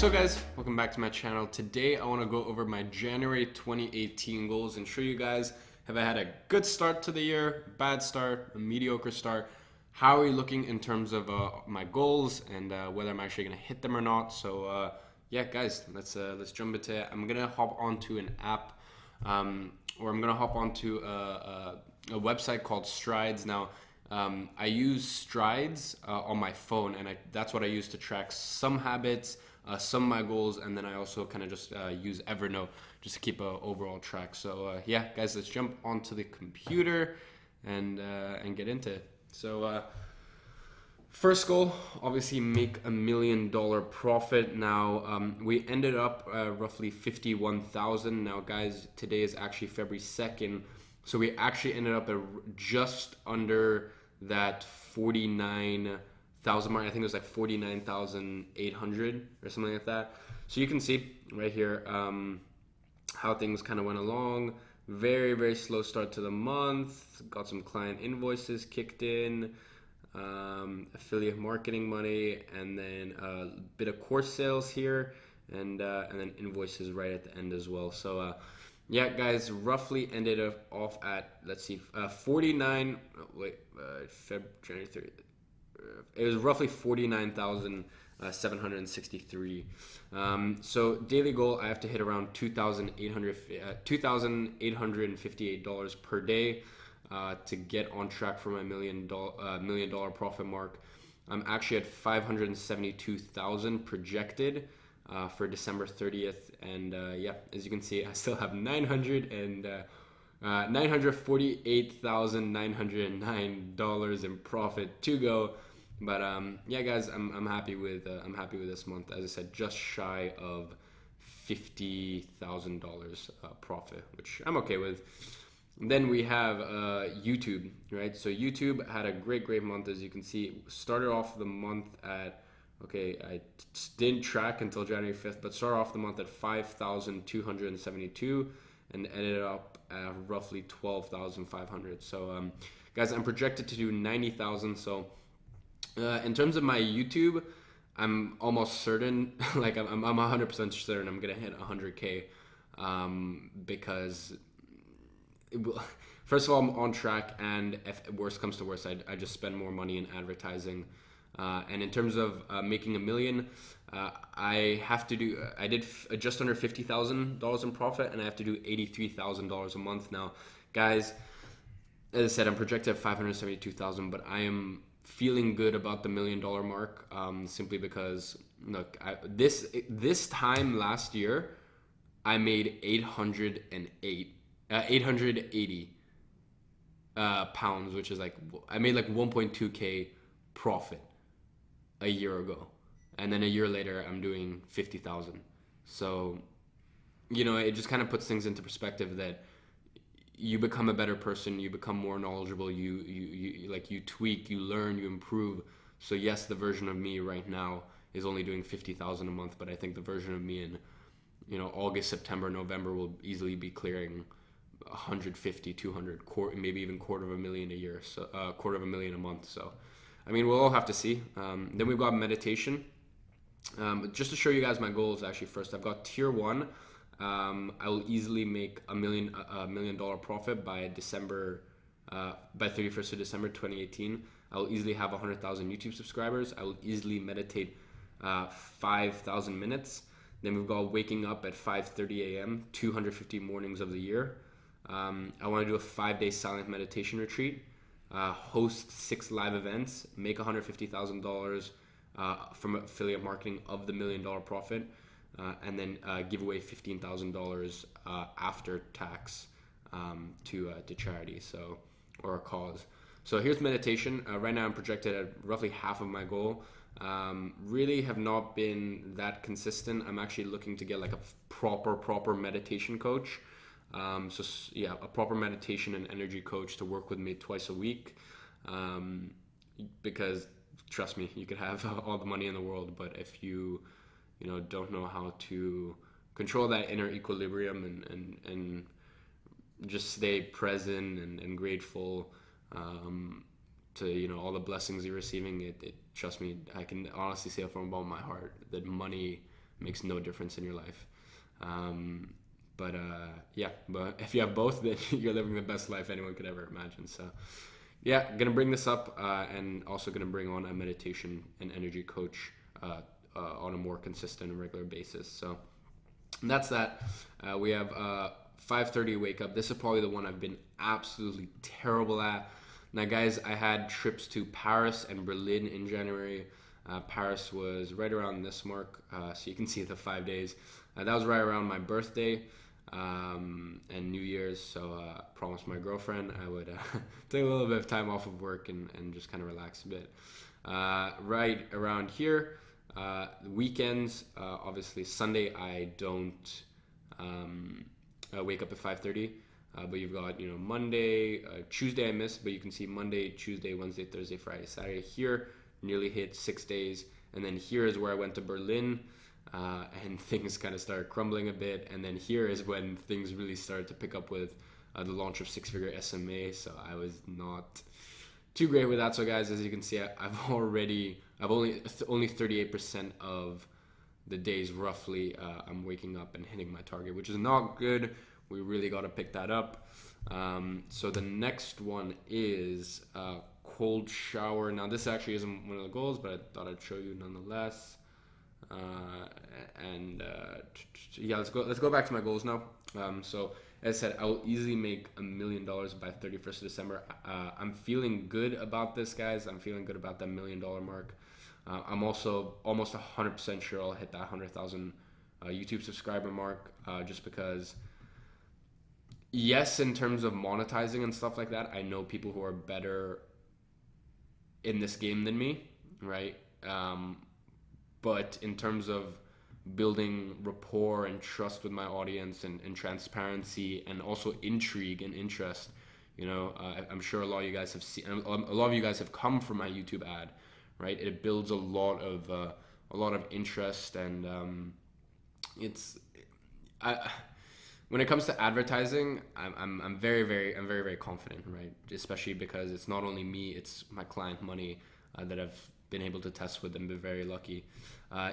So guys, welcome back to my channel. Today I want to go over my January 2018 goals and show you guys, have I had a good start to the year, bad start, a mediocre start? How are we looking in terms of my goals and whether I'm actually going to hit them or not? So yeah guys, let's jump into it. I'm going to hop onto an app or I'm going to hop onto a website called Strides. Now I use Strides on my phone, and that's what I use to track some habits, some of my goals, and then I also kind of just use Evernote just to keep an overall track. So yeah, guys, let's jump onto the computer and get into it. So first goal, obviously make $1 million profit. Now we ended up roughly 51,000. Now guys, today is actually February 2nd, so we actually ended up at just under that 49,000 mark. I think it was like 49,800 or something like that. So you can see right here how things kind of went along. Very, very slow start to the month. Got some client invoices kicked in, affiliate marketing money, and then a bit of course sales here, and then invoices right at the end as well. So yeah guys, roughly ended off at, let's see, 49, January 30th. It was roughly 49,763. So daily goal, I have to hit around $2,858 per day to get on track for my $1 million profit mark. I'm actually at 572,000 projected for December 30th, and yeah, as you can see, I still have $948,909 in profit to go. But yeah guys, I'm happy with this month. As I said, just shy of $50,000 profit, which I'm okay with. Then we have YouTube, right? So YouTube had a great month. As you can see, started off the month at, okay, I didn't track until January 5th, but started off the month at 5,272 and ended up at roughly 12,500. So guys, I'm projected to do 90,000. So in terms of my YouTube, I'm almost certain, like I'm 100% certain I'm gonna hit 100K because first of all, I'm on track, and if worst comes to worst, I just spend more money in advertising. And in terms of making $1 million, I did just under $50,000 in profit, and I have to do $83,000 a month now. Guys, as I said, I'm projected at 572,000, but I am feeling good about the $1 million mark, simply because, look, this time last year, I made 880 pounds, which is like, I made like 1.2K profit a year ago, and then a year later I'm doing 50,000. So you know, it just kind of puts things into perspective that you become a better person, you become more knowledgeable, you like, you tweak, you learn, you improve. So yes, the version of me right now is only doing 50,000 a month, but I think the version of me in, you know, August, September, November will easily be clearing 150, 200, maybe even $250,000 a year, so $250,000 a month. So I mean, we'll all have to see. Then we've got meditation. Just to show you guys my goals, actually, first I've got tier 1. I will easily make $1 million profit by by 31st of December 2018. I will easily have 100,000 YouTube subscribers. I will easily meditate 5,000 minutes. Then we've got waking up at 5:30 a.m. 250 mornings of the year. I want to do a 5-day silent meditation retreat. Host 6 live events, make $150,000 from affiliate marketing of the $1 million profit, and then give away $15,000 after tax to charity, so, or a cause. So here's meditation. Right now I'm projected at roughly half of my goal. Really have not been that consistent. I'm actually looking to get like a proper meditation coach. So yeah, a proper meditation and energy coach to work with me twice a week, because trust me, you could have all the money in the world, but if you don't know how to control that inner equilibrium and just stay present and grateful to all the blessings you're receiving, it trust me, I can honestly say from the bottom of my heart that money makes no difference in your life. But yeah, but if you have both, then you're living the best life anyone could ever imagine. So yeah, gonna bring this up, and also gonna bring on a meditation and energy coach on a more consistent and regular basis. So that's that. We have 5:30 wake up. This is probably the one I've been absolutely terrible at. Now, guys, I had trips to Paris and Berlin in January. Paris was right around this mark, so you can see the 5 days. That was right around my birthday and New Year's, so I promised my girlfriend I would take a little bit of time off of work and just kind of relax a bit. Right around here, weekends, obviously Sunday I don't wake up at 5:30. But you've got, Monday, Tuesday I missed, but you can see Monday, Tuesday, Wednesday, Thursday, Friday, Saturday. Here, nearly hit 6 days. And then here is where I went to Berlin, and things kind of started crumbling a bit. And then here is when things really started to pick up with the launch of Six Figure SMA. So I was not too great with that. So guys, as you can see, I've only 38% of the days roughly I'm waking up and hitting my target, which is not good. We really got to pick that up. So the next one is cold shower. Now this actually isn't one of the goals, but I thought I'd show you nonetheless. Yeah, let's go back to my goals now. So as I said, I will easily make $1 million by 31st of December. I'm feeling good about this, guys. I'm feeling good about that $1 million mark. I'm also almost 100% sure I'll hit that 100,000 YouTube subscriber mark, just because, yes, in terms of monetizing and stuff like that, I know people who are better in this game than me, right? But in terms of building rapport and trust with my audience and transparency and also intrigue and interest, I'm sure a lot of you guys have seen, a lot of you guys have come from my YouTube ad, right? It builds a lot of interest, and when it comes to advertising, I'm very confident, right? Especially because it's not only me, it's my client money that I've been able to test with and been very lucky.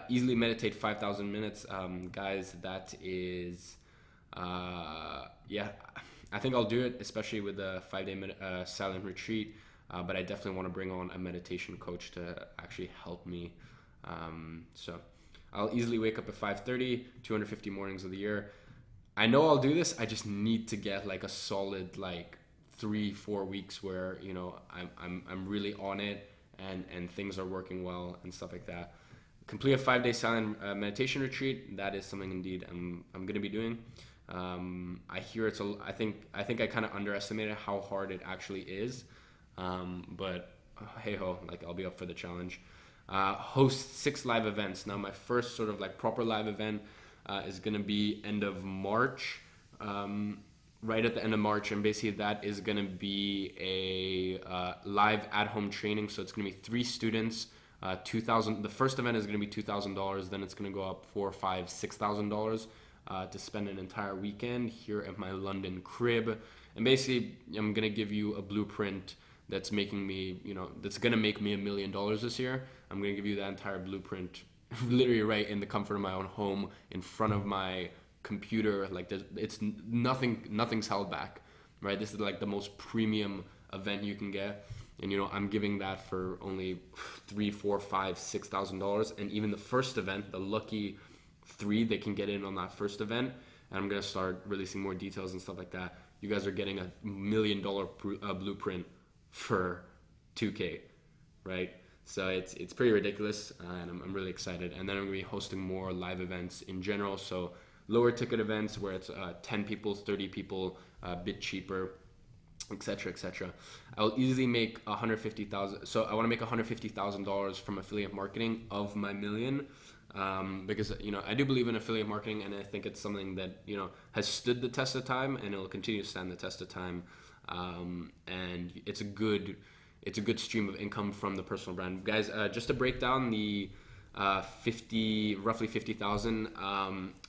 Easily meditate 5,000 minutes, guys. That is, yeah, I think I'll do it, especially with the 5-day silent retreat. But I definitely want to bring on a meditation coach to actually help me. So I'll easily wake up at 5:30, 250 mornings of the year. I know I'll do this. I just need to get like a solid 3-4 weeks where I'm really on it and things are working well and stuff like that. Complete a 5-day silent meditation retreat. That is something indeed I'm going to be doing. I hear I think I kind of underestimated how hard it actually is. But hey ho, I'll be up for the challenge. Host 6 live events. Now my first sort of proper live event is going to be end of March, right at the end of March, and basically that is going to be a live at-home training. So it's going to be 3 students, $2,000. The first event is going to be $2,000. Then it's going to go up $4,000, $5,000, $6,000 to spend an entire weekend here at my London crib. And basically, I'm going to give you a blueprint that's making me, that's going to make me $1 million this year. I'm going to give you that entire blueprint literally right in the comfort of my own home, in front of my computer. It's nothing's held back, right? This is the most premium event you can get. And, I'm giving that for only $3,000, $4,000, $5,000, $6,000. And even the first event, the lucky 3 that can get in on that first event. And I'm going to start releasing more details and stuff like that. You guys are getting $1 million blueprint for $2,000, right? So it's pretty ridiculous, and I'm really excited. And then I'm going to be hosting more live events in general. So lower ticket events where it's 10 people, 30 people, a bit cheaper, etc., etc. I'll easily make $150,000. So I want to make $150,000 from affiliate marketing of my $1 million, because I do believe in affiliate marketing, and I think it's something that has stood the test of time, and it'll continue to stand the test of time. And it's a good stream of income from the personal brand, guys. Just to break down the roughly 50,000,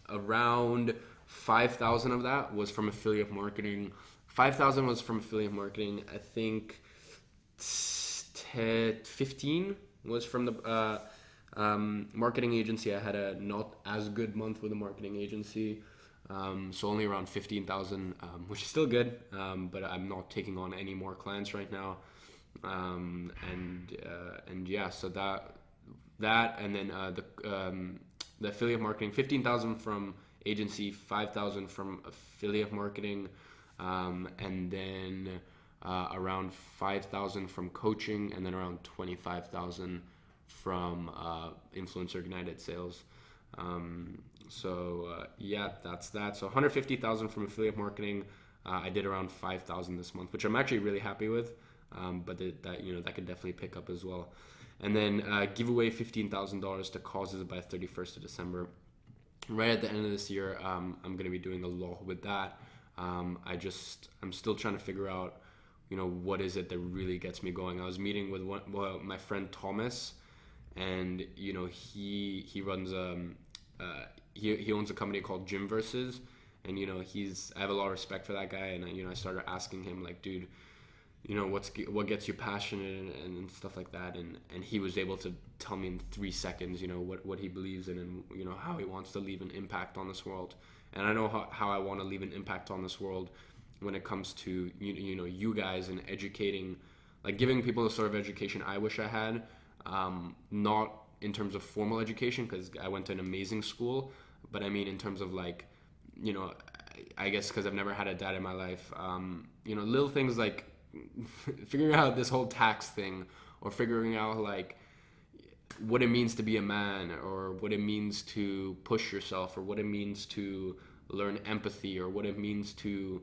around 5,000 of that was from affiliate marketing. 5,000 was from affiliate marketing. I think 15 was from the Marketing agency, I had a not as good month with a marketing agency. So only around 15,000, which is still good, but I'm not taking on any more clients right now. And yeah, so that and then the affiliate marketing, 15,000 from agency, 5,000 from affiliate marketing, and then around 5,000 from coaching, and then around 25,000 from influencer ignited sales. Yeah, that's that. So 150,000 from affiliate marketing. I did around 5,000 this month, which I'm actually really happy with. But that could definitely pick up as well. And then give away $15,000 to causes by 31st of December. Right at the end of this year, I'm going to be doing a lot with that. I'm still trying to figure out, what is it that really gets me going. I was meeting with my friend Thomas, and he runs he owns a company called Gym Versus, and I have a lot of respect for that guy, and I started asking him, like, dude, what gets you passionate and stuff like that, and he was able to tell me in 3 seconds what he believes in, and how he wants to leave an impact on this world. And I know how I want to leave an impact on this world when it comes to you guys, and educating, like giving people the sort of education I wish I had, not in terms of formal education, because I went to an amazing school, but I mean in terms of, like, I guess because I've never had a dad in my life, little things like figuring out this whole tax thing, or figuring out, like, what it means to be a man, or what it means to push yourself, or what it means to learn empathy, or what it means to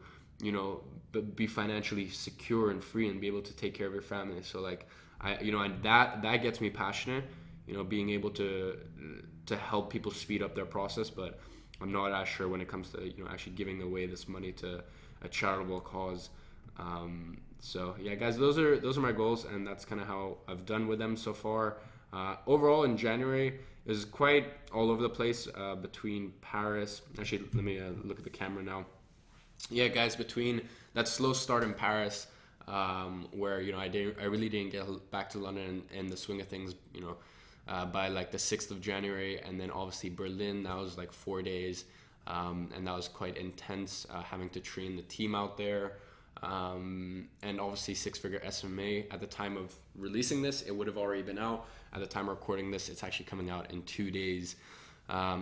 be financially secure and free and be able to take care of your family. So, like, and that gets me passionate, being able to help people speed up their process. But I'm not as sure when it comes to actually giving away this money to a charitable cause. So yeah, guys, those are my goals, and that's kind of how I've done with them so far. Overall, in January, it was quite all over the place, between Paris. Actually, let me look at the camera now. Yeah, guys, between that slow start in Paris, where I really didn't get back to London and the swing of things, by like the 6th of January, and then obviously Berlin. That was like 4 days, and that was quite intense, having to train the team out there. And obviously six-figure SMA. At the time of releasing this, it would have already been out. At the time of recording this, it's actually coming out in 2 days.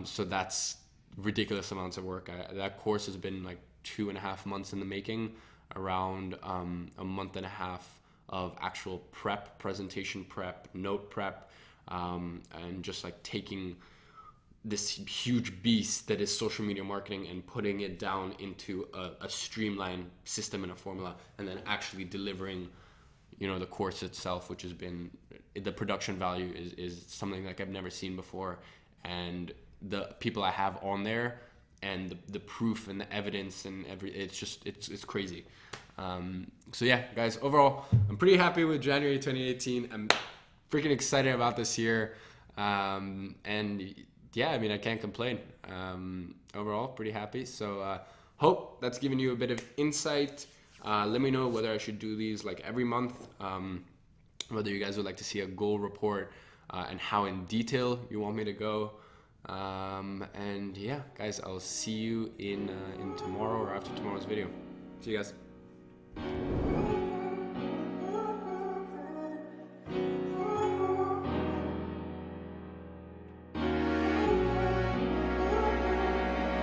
So that's ridiculous amounts of work. That course has been like 2.5 months in the making, around a month and a half of actual prep, presentation prep, note prep, and just like taking this huge beast that is social media marketing and putting it down into a streamlined system and a formula, and then actually delivering the course itself, which has been, the production value is something like I've never seen before, and the people I have on there, and the proof and the evidence and it's crazy. So yeah, guys, overall I'm pretty happy with January 2018. I'm freaking excited about this year, and yeah, I mean, I can't complain. Overall, pretty happy. So hope that's given you a bit of insight. Let me know whether I should do these like every month, whether you guys would like to see a goal report, and how in detail you want me to go. And yeah, guys, I'll see you in tomorrow or after tomorrow's video. See you guys.